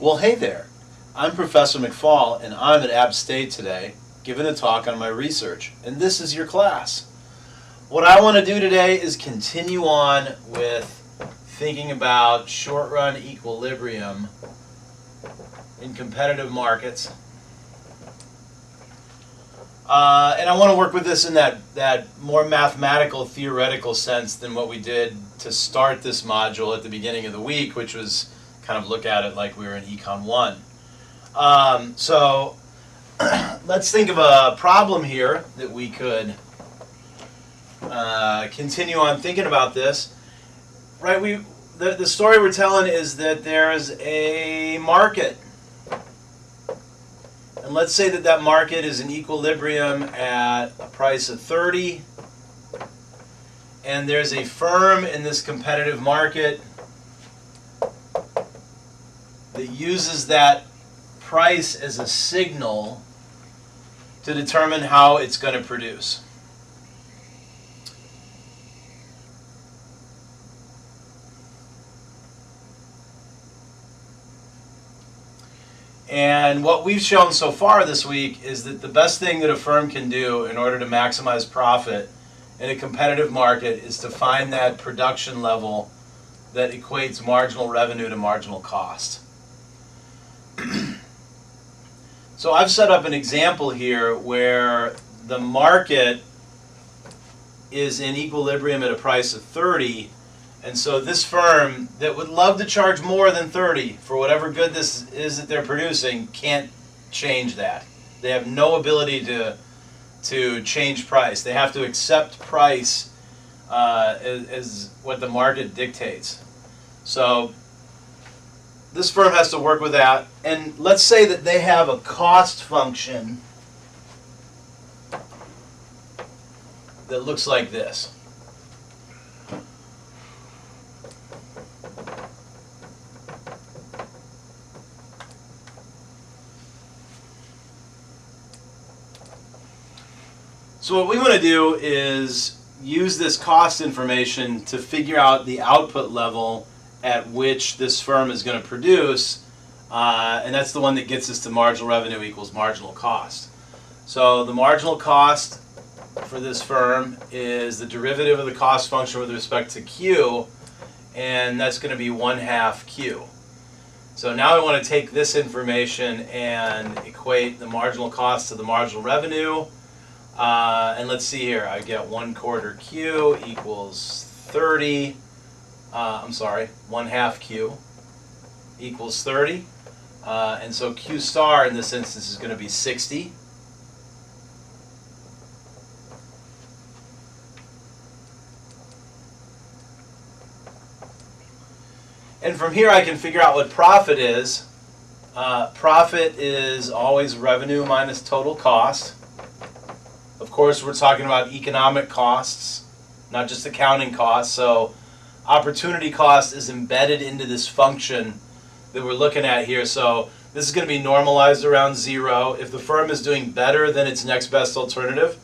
Well, hey there. I'm Professor McFall, and I'm at App State today, giving a talk on my research, and this is your class. What I want to do today is continue on with thinking about short-run equilibrium in competitive markets. And I want to work with this in that more mathematical, theoretical sense than what we did to start this module at the beginning of the week, which was kind of look at it like we were in Econ 1. So let's think of a problem here that we could continue on thinking about this. Right? The story we're telling is that there's a market. And let's say that market is in equilibrium at a price of 30. And there's a firm in this competitive market that uses that price as a signal to determine how it's going to produce. And what we've shown so far this week is that the best thing that a firm can do in order to maximize profit in a competitive market is to find that production level that equates marginal revenue to marginal cost. So I've set up an example here where the market is in equilibrium at a price of 30. And so this firm that would love to charge more than 30 for whatever good this is that they're producing can't change that. They have no ability to change price. They have to accept price as what the market dictates. So this firm has to work with that. And let's say that they have a cost function that looks like this. So what we want to do is use this cost information to figure out the output level at which this firm is going to produce, and that's the one that gets us to marginal revenue equals marginal cost. So the marginal cost for this firm is the derivative of the cost function with respect to Q, and that's going to be 1/2 Q. So now I want to take this information and equate the marginal cost to the marginal revenue. And let's see here, I get 1/4 Q equals 30. 1/2 Q equals 30. And so Q star in this instance is going to be 60. And from here I can figure out what profit is. Profit is always revenue minus total cost. Of course, we're talking about economic costs, not just accounting costs. So opportunity cost is embedded into this function that we're looking at here. So this is going to be normalized around 0. If the firm is doing better than its next best alternative,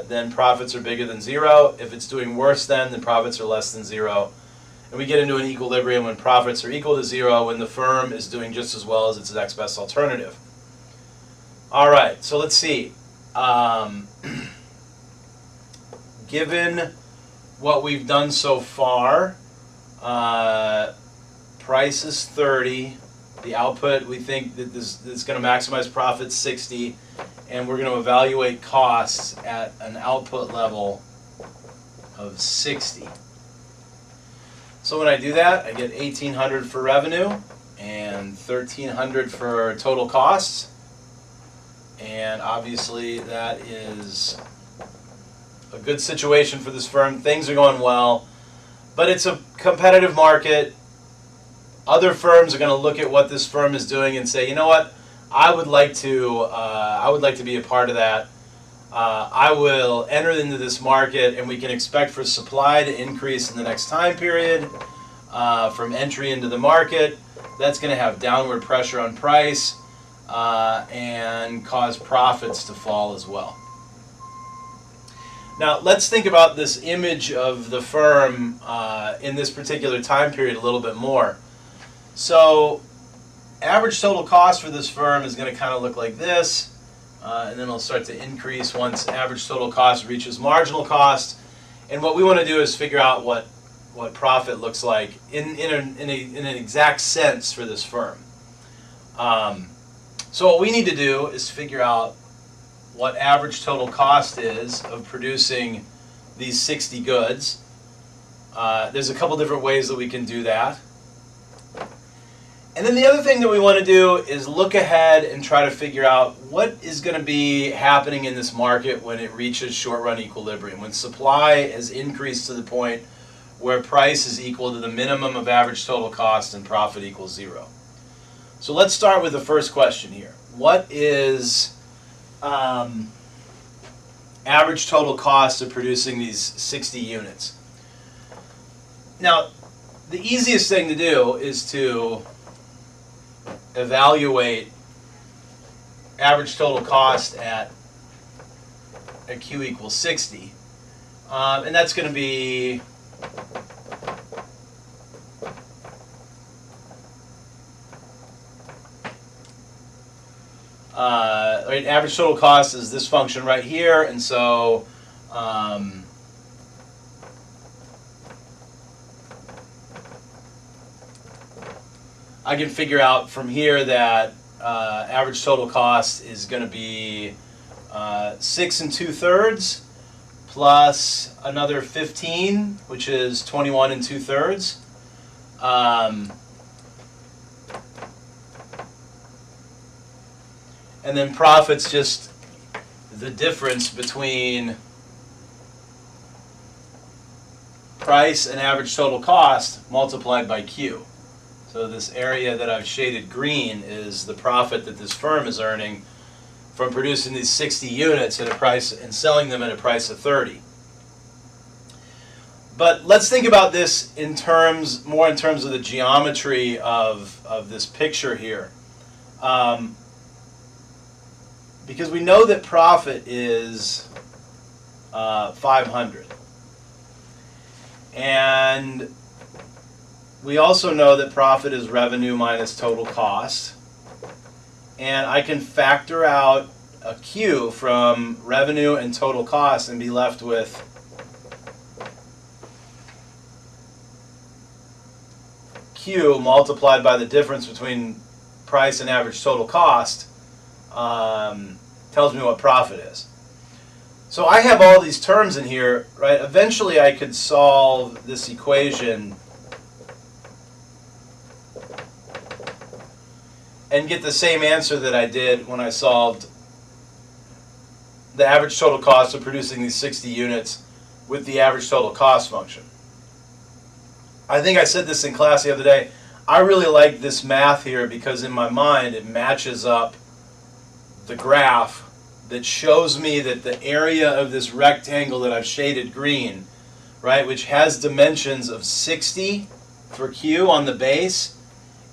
then profits are bigger than 0. If it's doing worse then profits are less than 0. And we get into an equilibrium when profits are equal to 0 when the firm is doing just as well as its next best alternative. All right, so let's see. Given what we've done so far, price is 30. The output, we think that this is going to maximize profit 60, and we're going to evaluate costs at an output level of 60. So when I do that, I get 1,800 for revenue and 1,300 for total costs. And obviously that is a good situation for this firm. Things are going well, but it's a competitive market. Other firms are going to look at what this firm is doing and say, you know what, I would like to be a part of that. I will enter into this market, and we can expect for supply to increase in the next time period from entry into the market. That's going to have downward pressure on price. And cause profits to fall as well. Now let's think about this image of the firm in this particular time period a little bit more. So average total cost for this firm is going to kind of look like this, and then it'll start to increase once average total cost reaches marginal cost. And what we want to do is figure out what profit looks like in an exact sense for this firm. So what we need to do is figure out what average total cost is of producing these 60 goods. There's a couple different ways that we can do that. And then the other thing that we want to do is look ahead and try to figure out what is going to be happening in this market when it reaches short-run equilibrium, when supply has increased to the point where price is equal to the minimum of average total cost and profit equals 0. So let's start with the first question here. What is average total cost of producing these 60 units? Now, the easiest thing to do is to evaluate average total cost at Q equals 60. And that's going to be right, average total cost is this function right here, and so I can figure out from here that average total cost is going to be 6 2/3 plus another 15, which is 21 2/3. And then profit's just the difference between price and average total cost multiplied by Q. So this area that I've shaded green is the profit that this firm is earning from producing these 60 units at a price and selling them at a price of 30. But let's think about this more in terms of the geometry of this picture here. Because we know that profit is 500. And we also know that profit is revenue minus total cost. And I can factor out a Q from revenue and total cost and be left with Q multiplied by the difference between price and average total cost. Tells me what profit is. So I have all these terms in here, right? Eventually I could solve this equation and get the same answer that I did when I solved the average total cost of producing these 60 units with the average total cost function. I think I said this in class the other day. I really like this math here because in my mind it matches up the graph that shows me that the area of this rectangle that I've shaded green, right, which has dimensions of 60 for Q on the base,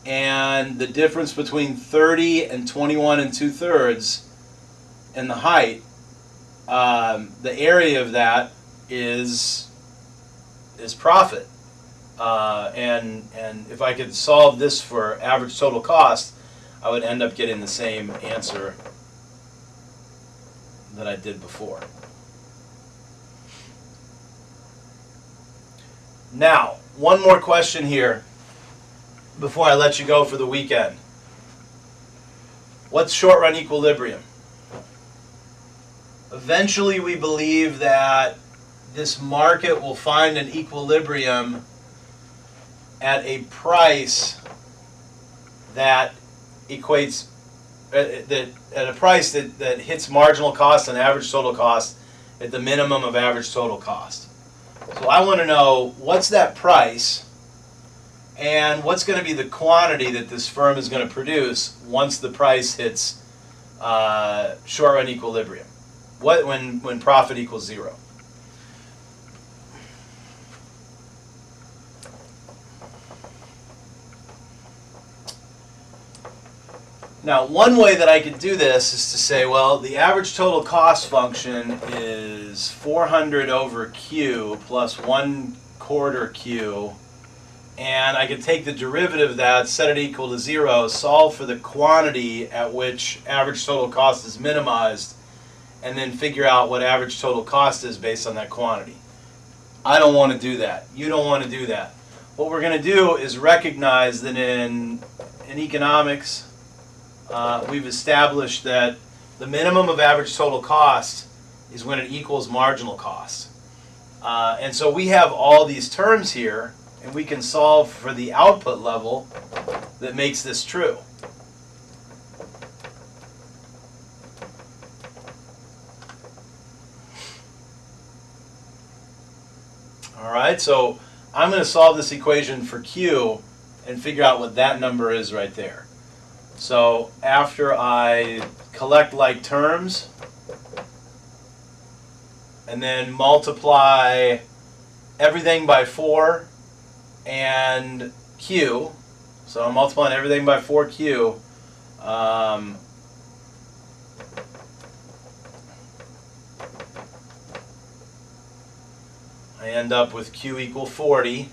and the difference between 30 and 21 2/3 in the height, the area of that is profit. And if I could solve this for average total cost, I would end up getting the same answer that I did before. Now, one more question here before I let you go for the weekend. What's short-run equilibrium? Eventually we believe that this market will find an equilibrium at a price that equates at a price that hits marginal cost and average total cost at the minimum of average total cost. So I want to know what's that price and what's going to be the quantity that this firm is going to produce once the price hits short-run equilibrium, when profit equals 0. Now, one way that I could do this is to say, well, the average total cost function is 400 over Q plus 1/4 Q, and I can take the derivative of that, set it equal to 0, solve for the quantity at which average total cost is minimized, and then figure out what average total cost is based on that quantity. I don't want to do that. You don't want to do that. What we're going to do is recognize that in economics, we've established that the minimum of average total cost is when it equals marginal cost. And so we have all these terms here, and we can solve for the output level that makes this true. All right, so I'm going to solve this equation for Q and figure out what that number is right there. So after I collect like terms and then multiply everything by 4 and Q, so I'm multiplying everything by 4Q, I end up with Q equal 40.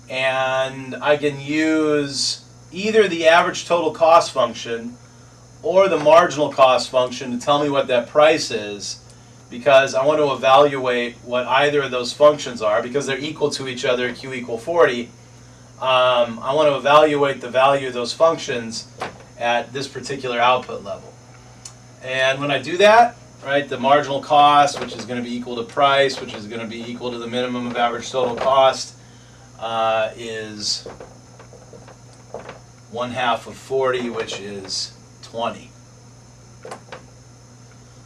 And I can use either the average total cost function or the marginal cost function to tell me what that price is, because I want to evaluate what either of those functions are, because they're equal to each other, Q equal 40. I want to evaluate the value of those functions at this particular output level. And when I do that, right, the marginal cost, which is going to be equal to price, which is going to be equal to the minimum of average total cost, is 1/2 of 40, which is 20.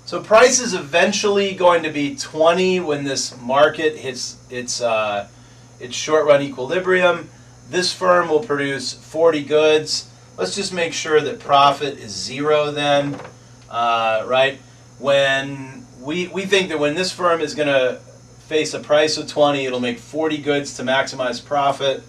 So price is eventually going to be 20 when this market hits its short run equilibrium. This firm will produce 40 goods. Let's just make sure that profit is 0 then, right? When we think that when this firm is going to face a price of 20, it'll make 40 goods to maximize profit.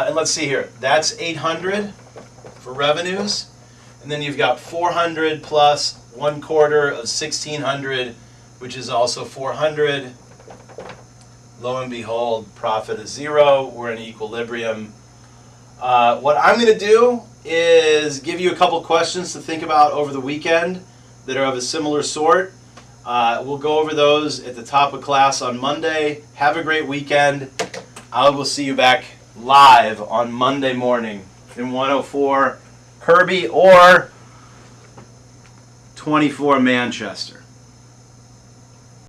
And let's see here. That's 800 for revenues. And then you've got 400 plus 1/4 of 1,600, which is also 400. Lo and behold, profit is 0. We're in equilibrium. What I'm going to do is give you a couple questions to think about over the weekend that are of a similar sort. We'll go over those at the top of class on Monday. Have a great weekend. I will see you back live on Monday morning in 104 Kirby or 24 Manchester.